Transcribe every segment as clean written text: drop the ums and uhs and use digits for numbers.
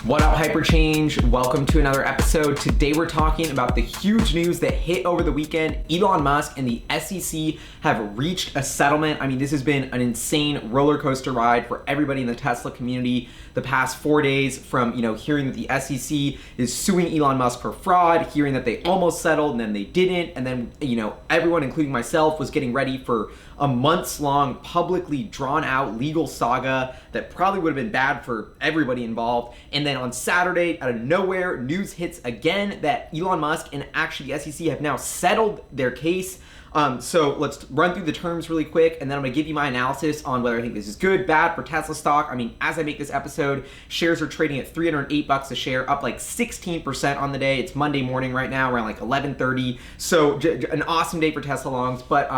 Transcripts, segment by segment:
What up, Hyperchange? Welcome to another episode. Today we're talking about the huge news that hit over the weekend. Elon Musk and the SEC have reached a settlement. I mean, this has been an insane roller coaster ride for everybody in the Tesla community the past 4 days, from hearing that the SEC is suing Elon Musk for fraud, hearing that they almost settled and then they didn't, and then everyone, including myself, was getting ready for a months-long, publicly drawn-out legal saga that probably would have been bad for everybody involved. And then on Saturday, out of nowhere, news hits again that Elon Musk and actually the SEC have now settled their case. So let's run through the terms really quick, and then I'm gonna give you my analysis on whether I think this is good, bad for Tesla stock. I mean, as I make this episode, shares are trading at $308 a share, up like 16% on the day. It's Monday morning right now, around like 11:30. So an awesome day for Tesla longs. But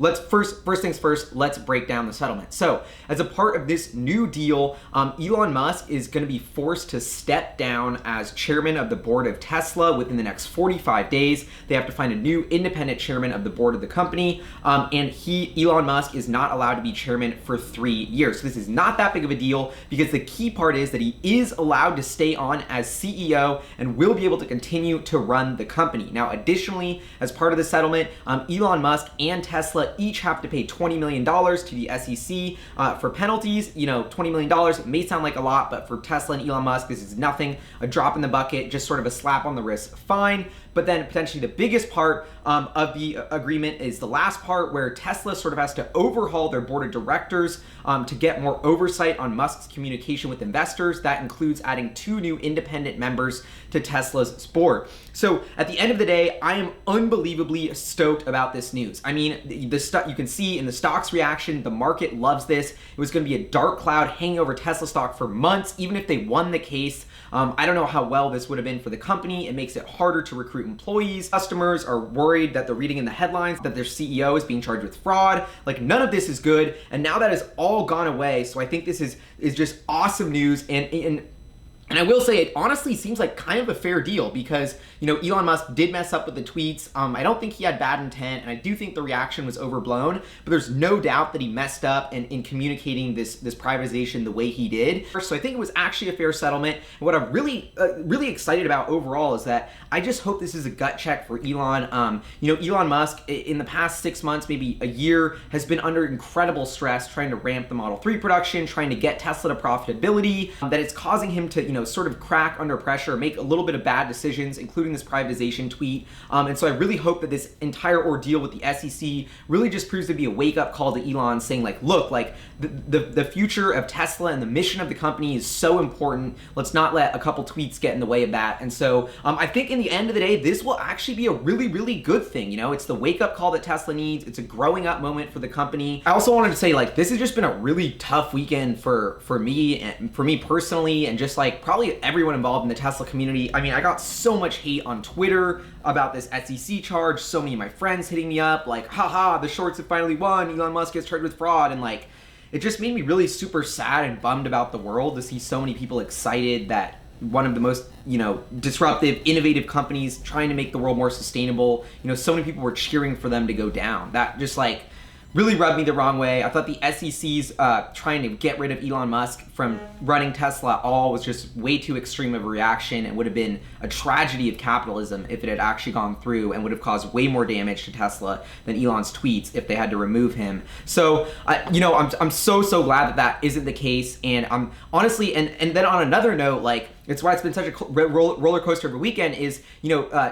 let's first things first, let's break down the settlement. So as a part of this new deal, Elon Musk is gonna be forced to step down as chairman of the board of Tesla within the next 45 days. They have to find a new independent chairman of the board of the company, and Elon Musk is not allowed to be chairman for 3 years. So this is not that big of a deal, because the key part is that he is allowed to stay on as CEO and will be able to continue to run the company. Now, additionally, as part of the settlement, Elon Musk and Tesla each have to pay $20 million to the SEC for penalties. $20 million may sound like a lot, but for Tesla and Elon Musk, this is nothing, a drop in the bucket, just sort of a slap on the wrist fine. But then potentially the biggest part of the agreement is the last part, where Tesla sort of has to overhaul their board of directors to get more oversight on Musk's communication with investors. That includes adding 2 new independent members to Tesla's board. So at the end of the day, I am unbelievably stoked about this news. I mean, you can see in the stock's reaction, the market loves this. It was going to be a dark cloud hanging over Tesla stock for months, even if they won the case. I don't know how well this would have been for the company. It makes it harder to recruit employees. Customers are worried that they're reading in the headlines that their CEO is being charged with fraud. Like, none of this is good. And now that has all gone away. So I think this is just awesome news. And I will say, it honestly seems like kind of a fair deal, because, Elon Musk did mess up with the tweets. I don't think he had bad intent, and I do think the reaction was overblown, but there's no doubt that he messed up in communicating this privatization the way he did. So I think it was actually a fair settlement. And what I'm really excited about overall is that I just hope this is a gut check for Elon. Elon Musk in the past 6 months, maybe a year, has been under incredible stress trying to ramp the Model 3 production, trying to get Tesla to profitability, that it's causing him to, sort of crack under pressure, make a little bit of bad decisions, including this privatization tweet. And so I really hope that this entire ordeal with the SEC really just proves to be a wake-up call to Elon, saying like, look, like the future of Tesla and the mission of the company is so important. Let's not let a couple tweets get in the way of that. And so I think in the end of the day, this will actually be a really, really good thing. It's the wake-up call that Tesla needs. It's a growing up moment for the company. I also wanted to say, like, this has just been a really tough weekend for me, and for me personally, and just like probably everyone involved in the Tesla community. I mean, I got so much hate on Twitter about this SEC charge. So many of my friends hitting me up like, haha, the shorts have finally won. Elon Musk gets charged with fraud. And like, it just made me really super sad and bummed about the world to see so many people excited that one of the most, disruptive, innovative companies trying to make the world more sustainable, so many people were cheering for them to go down. That just like really rubbed me the wrong way. I thought the SEC's trying to get rid of Elon Musk from running Tesla all was just way too extreme of a reaction, and would have been a tragedy of capitalism if it had actually gone through, and would have caused way more damage to Tesla than Elon's tweets if they had to remove him. So, I'm so glad that isn't the case. And I'm honestly, and then on another note, like, it's why it's been such a roller coaster of a weekend is,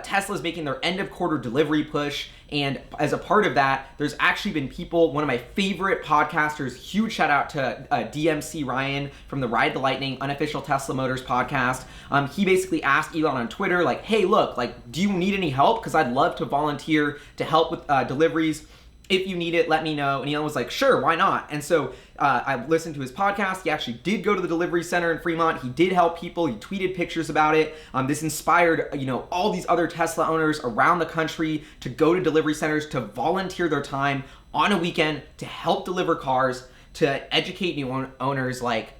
Tesla's making their end of quarter delivery push. And as a part of that, there's actually been people, one of my favorite podcasters, huge shout out to DMC Ryan from the Ride the Lightning unofficial Tesla Motors podcast. He basically asked Elon on Twitter, like, hey, look, like, do you need any help? Because I'd love to volunteer to help with deliveries. If you need it, let me know. And Elon was like, sure, why not? And so I listened to his podcast. He actually did go to the delivery center in Fremont. He did help people. He tweeted pictures about it. This inspired, all these other Tesla owners around the country to go to delivery centers, to volunteer their time on a weekend to help deliver cars, to educate new owners. Like,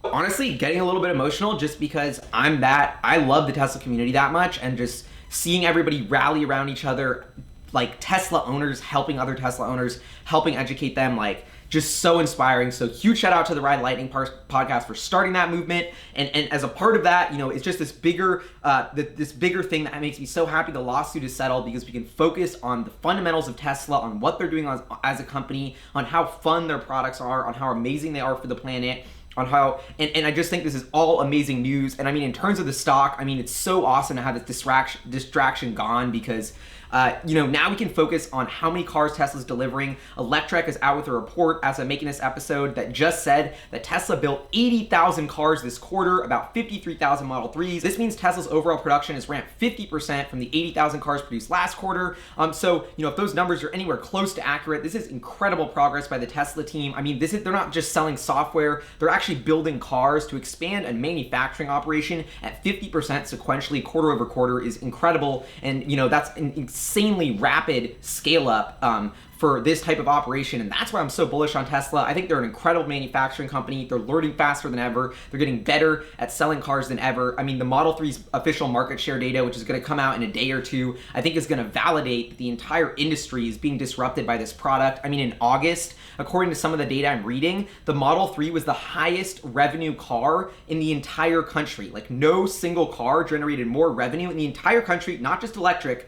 honestly, getting a little bit emotional just because I love the Tesla community that much, and just seeing everybody rally around each other, like Tesla owners helping other Tesla owners, helping educate them. Like, just so inspiring. So huge shout out to the Ride Lightning podcast for starting that movement. And as a part of that, it's just this bigger thing that makes me so happy the lawsuit is settled, because we can focus on the fundamentals of Tesla, on what they're doing as a company, on how fun their products are, on how amazing they are for the planet, on how, and I just think this is all amazing news. And I mean, in terms of the stock, I mean, it's so awesome to have this distraction gone, because now we can focus on how many cars Tesla's delivering. Electrek is out with a report as I'm making this episode that just said that Tesla built 80,000 cars this quarter, about 53,000 Model 3s. This means Tesla's overall production is ramped 50% from the 80,000 cars produced last quarter. So if those numbers are anywhere close to accurate, this is incredible progress by the Tesla team. I mean, they're not just selling software, they're actually building cars. To expand a manufacturing operation at 50% sequentially quarter over quarter is incredible. And that's an insanely rapid scale up for this type of operation, and that's why I'm so bullish on Tesla. I think they're an incredible manufacturing company. They're learning faster than ever. They're getting better at selling cars than ever. I mean, the Model 3's official market share data, which is going to come out in a day or two, I think is going to validate that the entire industry is being disrupted by this product. I mean, in August, according to some of the data I'm reading, the Model 3 was the highest revenue car in the entire country. Like, no single car generated more revenue in the entire country, not just electric,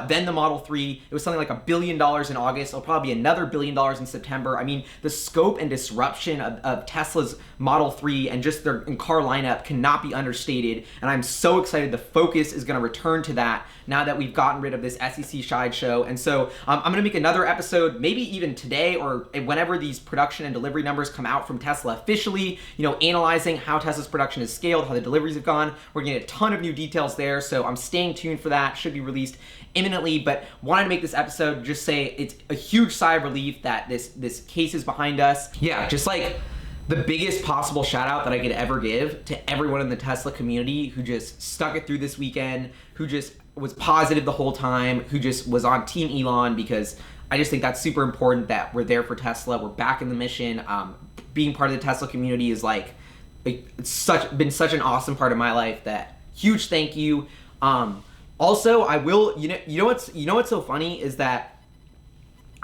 than the Model 3. It was something like $1 billion in August. It'll probably be another $1 billion in September. I mean, the scope and disruption of Tesla's Model 3 and just their car lineup cannot be understated. And I'm so excited the focus is going to return to that now that we've gotten rid of this SEC sideshow. And so I'm going to make another episode, maybe even today or whenever these production and delivery numbers come out from Tesla officially, analyzing how Tesla's production is scaled, how the deliveries have gone. We're going to get a ton of new details there. So I'm staying tuned for that. Should be released imminently, but wanted to make this episode just say it's a huge sigh of relief that this case is behind us. Yeah, just like the biggest possible shout out that I could ever give to everyone in the Tesla community who just stuck it through this weekend, who just was positive the whole time, who just was on Team Elon, because I just think that's super important that we're there for Tesla. We're back in the mission. Being part of the Tesla community is it's been such an awesome part of my life. That huge thank you. Also, I will, what's so funny is that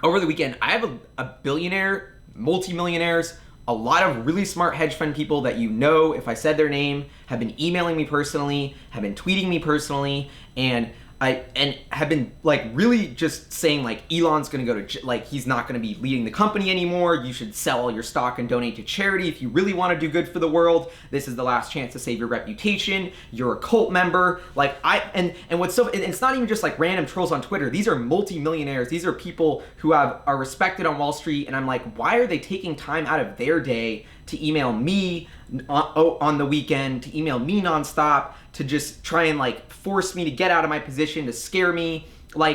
over the weekend, I have a billionaire, multimillionaires, a lot of really smart hedge fund people that if I said their name, have been emailing me personally, have been tweeting me personally, and have been really just saying Elon's gonna go to he's not gonna be leading the company anymore. You should sell all your stock and donate to charity if you really want to do good for the world. This is the last chance to save your reputation. You're a cult member. And what's so, it's not even just random trolls on Twitter. These are multi-millionaires. These are people who are respected on Wall Street, and I'm like, why are they taking time out of their day to email me on the weekend, to email me nonstop, to just try and force me to get out of my position, to scare me? First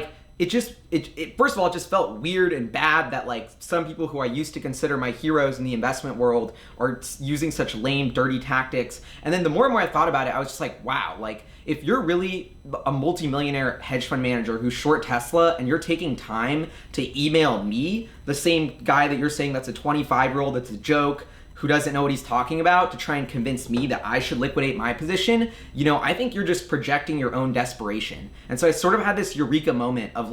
of all, it just felt weird and bad that some people who I used to consider my heroes in the investment world are using such lame, dirty tactics. And then the more and more I thought about it, I was just like, wow, if you're really a multimillionaire hedge fund manager who's short Tesla and you're taking time to email me, the same guy that you're saying that's a 25-year-old, that's a joke, who doesn't know what he's talking about, to try and convince me that I should liquidate my position, I think you're just projecting your own desperation. And so I sort of had this eureka moment of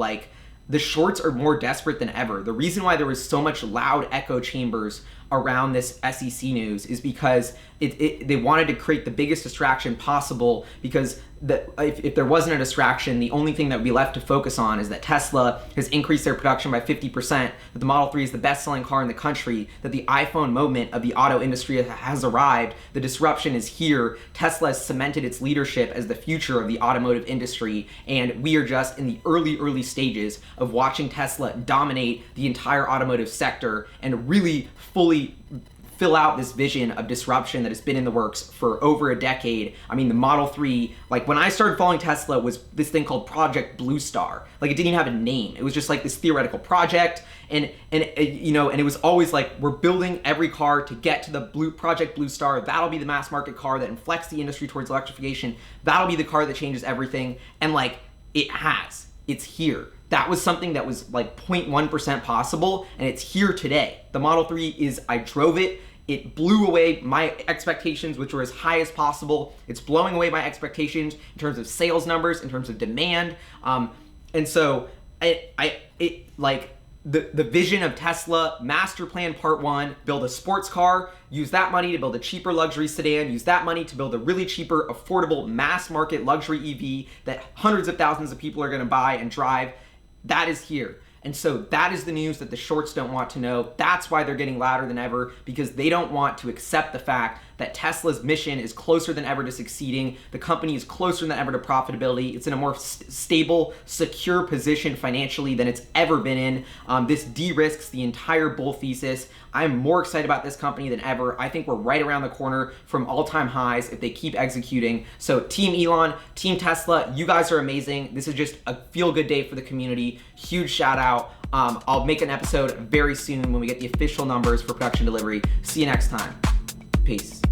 the shorts are more desperate than ever. The reason why there was so much loud echo chambers around this SEC news is because they wanted to create the biggest distraction possible, because if there wasn't a distraction, the only thing that would be left to focus on is that Tesla has increased their production by 50%, that the Model 3 is the best-selling car in the country, that the iPhone moment of the auto industry has arrived, the disruption is here, Tesla has cemented its leadership as the future of the automotive industry, and we are just in the early stages of watching Tesla dominate the entire automotive sector and really fully fill out this vision of disruption that has been in the works for over a decade. I mean, the Model 3, when I started following Tesla, was this thing called Project Blue Star. It didn't even have a name. It was just this theoretical project, and it was always we're building every car to get to the Project Blue Star. That'll be the mass market car that inflects the industry towards electrification. That'll be the car that changes everything. And it has. It's here. That was something that was 0.1% possible, and it's here today. The Model 3 I drove it. It blew away my expectations, which were as high as possible. It's blowing away my expectations in terms of sales numbers, in terms of demand. And so the vision of Tesla, master plan part one, build a sports car, use that money to build a cheaper luxury sedan, use that money to build a really cheaper, affordable, mass market luxury EV that hundreds of thousands of people are gonna buy and drive. That is here. And so that is the news that the shorts don't want to know. That's why they're getting louder than ever, because they don't want to accept the fact that Tesla's mission is closer than ever to succeeding. The company is closer than ever to profitability. It's in a more stable, secure position financially than it's ever been in. This de-risks the entire bull thesis. I'm more excited about this company than ever. I think we're right around the corner from all-time highs if they keep executing. So Team Elon, Team Tesla, you guys are amazing. This is just a feel-good day for the community. Huge shout out. I'll make an episode very soon when we get the official numbers for production delivery. See you next time. Peace.